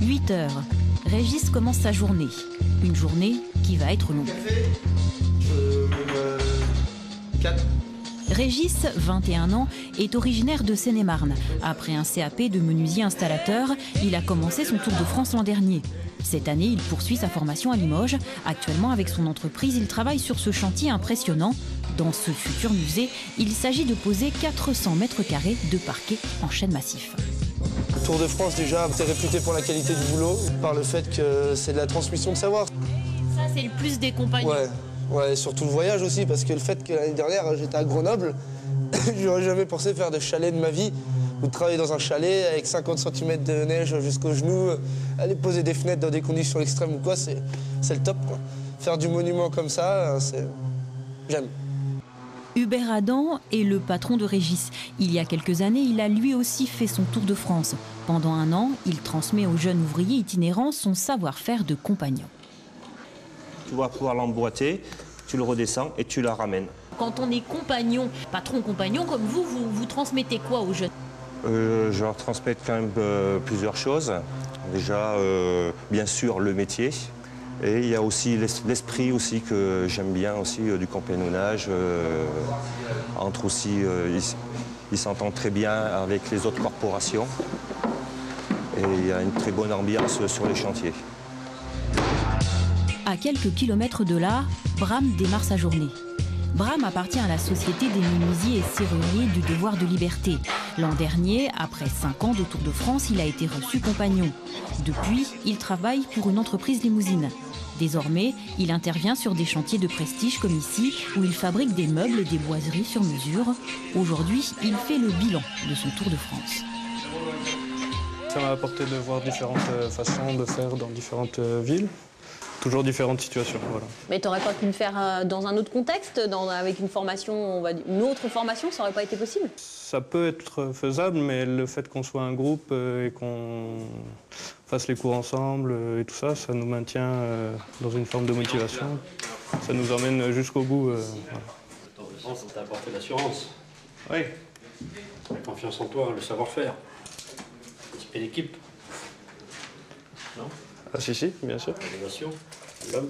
8 heures. Régis commence sa journée. Une journée qui va être longue. Régis, 21 ans, est originaire de Seine-et-Marne. Après un CAP de menuisier installateur, il a commencé son Tour de France l'an dernier. Cette année, il poursuit sa formation à Limoges. Actuellement, avec son entreprise, il travaille sur ce chantier impressionnant. Dans ce futur musée, il s'agit de poser 400 mètres carrés de parquet en chêne massif. Le Tour de France, déjà, c'est réputé pour la qualité du boulot, par le fait que c'est de la transmission de savoir. Ça, c'est le plus des compagnons. Ouais, surtout le voyage aussi, parce que le fait que l'année dernière, j'étais à Grenoble, j'aurais jamais pensé faire de chalet de ma vie, ou de travailler dans un chalet avec 50 cm de neige jusqu'aux genoux, aller poser des fenêtres dans des conditions extrêmes ou quoi, c'est le top, quoi. Faire du monument comme ça, j'aime. Hubert Adam est le patron de Régis. Il y a quelques années, il a lui aussi fait son Tour de France. Pendant un an, il transmet aux jeunes ouvriers itinérants son savoir-faire de compagnon. Tu vas pouvoir l'emboîter, tu le redescends et tu la ramènes. Quand on est compagnon, patron-compagnon comme vous, vous transmettez quoi aux jeunes? Je leur transmets quand même plusieurs choses. Déjà, bien sûr, le métier. Et il y a aussi l'esprit aussi que j'aime bien aussi du compagnonnage. Entre aussi, ils s'entendent très bien avec les autres corporations. Et il y a une très bonne ambiance sur les chantiers. À quelques kilomètres de là, Bram démarre sa journée. Bram appartient à la Société des menuisiers et serruriers du devoir de liberté. L'an dernier, après 5 ans de Tour de France, il a été reçu compagnon. Depuis, il travaille pour une entreprise limousine. Désormais, il intervient sur des chantiers de prestige comme ici, où il fabrique des meubles et des boiseries sur mesure. Aujourd'hui, il fait le bilan de son Tour de France. Ça m'a apporté de voir différentes façons de faire dans différentes villes. Toujours différentes situations, voilà. Mais tu n'aurais pas pu le faire dans un autre contexte, avec une formation, une autre formation, ça n'aurait pas été possible? Ça peut être faisable, mais le fait qu'on soit un groupe et qu'on fasse les cours ensemble et tout ça, ça nous maintient dans une forme de motivation. Ça nous emmène jusqu'au bout. Voilà. Ça t'a apporté l'assurance. Oui. La confiance en toi, le savoir-faire. L'esprit d'équipe. Non? Ah si, bien sûr. L'élévation, l'homme.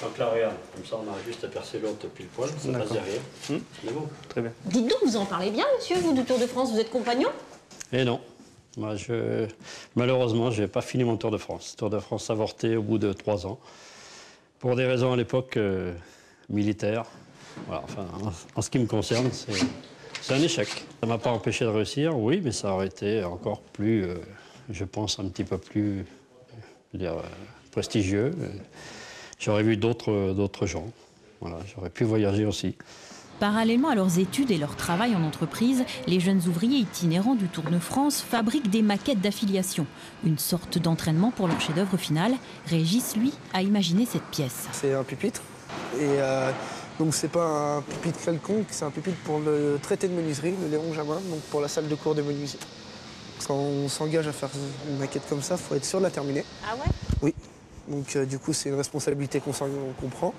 Donc là, regarde, comme ça, on a juste à percer l'autre pile poil, ça passe derrière. C'est bon. Très bien. Dites donc, vous en parlez bien, monsieur, vous, du Tour de France, vous êtes compagnon? Eh non. Moi, malheureusement, je n'ai pas fini mon Tour de France. Tour de France avorté au bout de 3 ans. Pour des raisons à l'époque militaires. Voilà, enfin, en ce qui me concerne, c'est un échec. Ça ne m'a pas empêché de réussir, oui, mais ça aurait été encore plus, je pense, un petit peu plus prestigieux. J'aurais vu d'autres gens. Voilà, j'aurais pu voyager aussi. Parallèlement à leurs études et leur travail en entreprise, les jeunes ouvriers itinérants du Tour de France fabriquent des maquettes d'affiliation. Une sorte d'entraînement pour leur chef-d'œuvre final. Régis, lui, a imaginé cette pièce. C'est un pupitre. Et donc c'est pas un pupitre quelconque, c'est un pupitre pour le traité de menuiserie, le Léon Jamin, donc pour la salle de cours de menuisier. Quand on s'engage à faire une maquette comme ça, il faut être sûr de la terminer. Ah ouais? Oui. Donc du coup, c'est une responsabilité qu'on prend.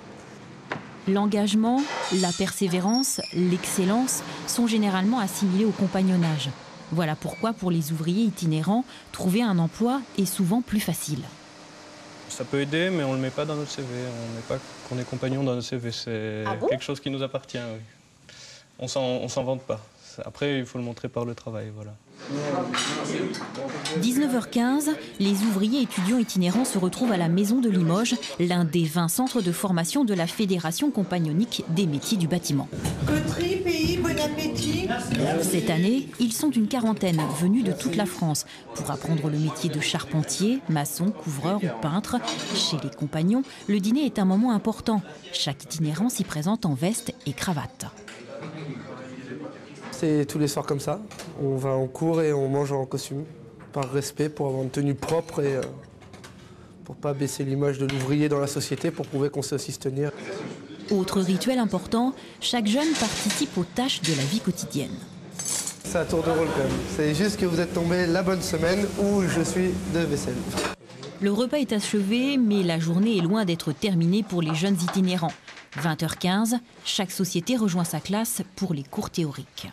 L'engagement, la persévérance, l'excellence sont généralement assimilés au compagnonnage. Voilà pourquoi, pour les ouvriers itinérants, trouver un emploi est souvent plus facile. Ça peut aider, mais on ne le met pas dans notre CV. On ne met pas qu'on est compagnon dans notre CV. C'est quelque chose qui nous appartient, oui. On s'en vante pas. Après, il faut le montrer par le travail, voilà. 19h15, les ouvriers étudiants itinérants se retrouvent à la Maison de Limoges, l'un des 20 centres de formation de la Fédération compagnonnique des métiers du bâtiment. Coterie, pays, bon appétit. Cette année, ils sont une quarantaine, venus de toute la France, pour apprendre le métier de charpentier, maçon, couvreur ou peintre. Chez les compagnons, le dîner est un moment important. Chaque itinérant s'y présente en veste et cravate. C'est tous les soirs comme ça. On va en cours et on mange en costume, par respect, pour avoir une tenue propre et pour ne pas baisser l'image de l'ouvrier dans la société, pour prouver qu'on sait aussi se tenir. Autre rituel important, chaque jeune participe aux tâches de la vie quotidienne. C'est un tour de rôle quand même. C'est juste que vous êtes tombé la bonne semaine où je suis de vaisselle. Le repas est achevé, mais la journée est loin d'être terminée pour les jeunes itinérants. 20h15, chaque société rejoint sa classe pour les cours théoriques.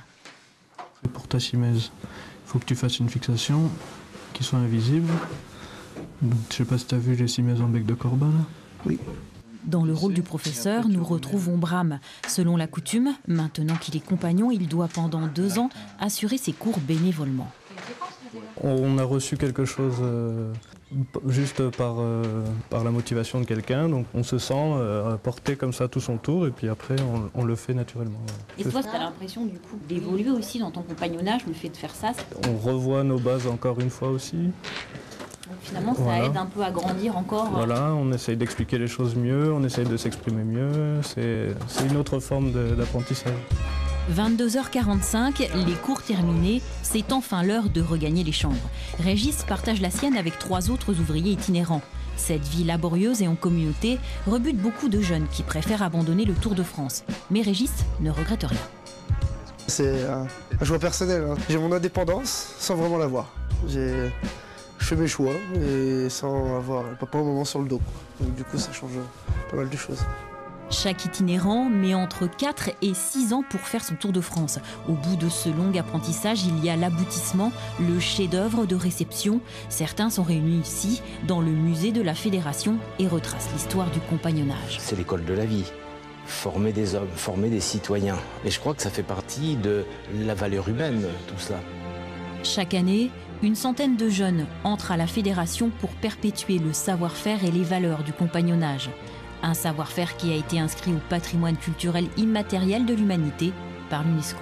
Pour ta simèse, il faut que tu fasses une fixation qui soit invisible. Je sais pas si tu as vu les 6 maisons bec de Corbin là. Oui. Dans le rôle du professeur, nous retrouvons Bram. Selon la coutume, maintenant qu'il est compagnon, il doit pendant 2 ans assurer ses cours bénévolement. On a reçu quelque chose juste par la motivation de quelqu'un, donc on se sent porté comme ça tout son tour et puis après on le fait naturellement. Et toi, tu as l'impression du coup d'évoluer aussi dans ton compagnonnage, le fait de faire ça? On revoit nos bases encore une fois aussi. Donc finalement, ça aide un peu à grandir encore. Voilà, on essaye d'expliquer les choses mieux, on essaye de s'exprimer mieux, c'est une autre forme d'apprentissage. 22h45, les cours terminés, c'est enfin l'heure de regagner les chambres. Régis partage la sienne avec 3 autres ouvriers itinérants. Cette vie laborieuse et en communauté rebute beaucoup de jeunes qui préfèrent abandonner le Tour de France. Mais Régis ne regrette rien. C'est un choix personnel. Hein. J'ai mon indépendance sans vraiment l'avoir. Je fais mes choix et sans avoir pas un moment sur le dos. Donc du coup, ça change pas mal de choses. Chaque itinérant met entre 4 et 6 ans pour faire son Tour de France. Au bout de ce long apprentissage, il y a l'aboutissement, le chef-d'œuvre de réception. Certains sont réunis ici, dans le musée de la Fédération, et retracent l'histoire du compagnonnage. C'est l'école de la vie. Former des hommes, former des citoyens. Et je crois que ça fait partie de la valeur humaine, tout cela. Chaque année, une centaine de jeunes entrent à la Fédération pour perpétuer le savoir-faire et les valeurs du compagnonnage. Un savoir-faire qui a été inscrit au patrimoine culturel immatériel de l'humanité par l'UNESCO.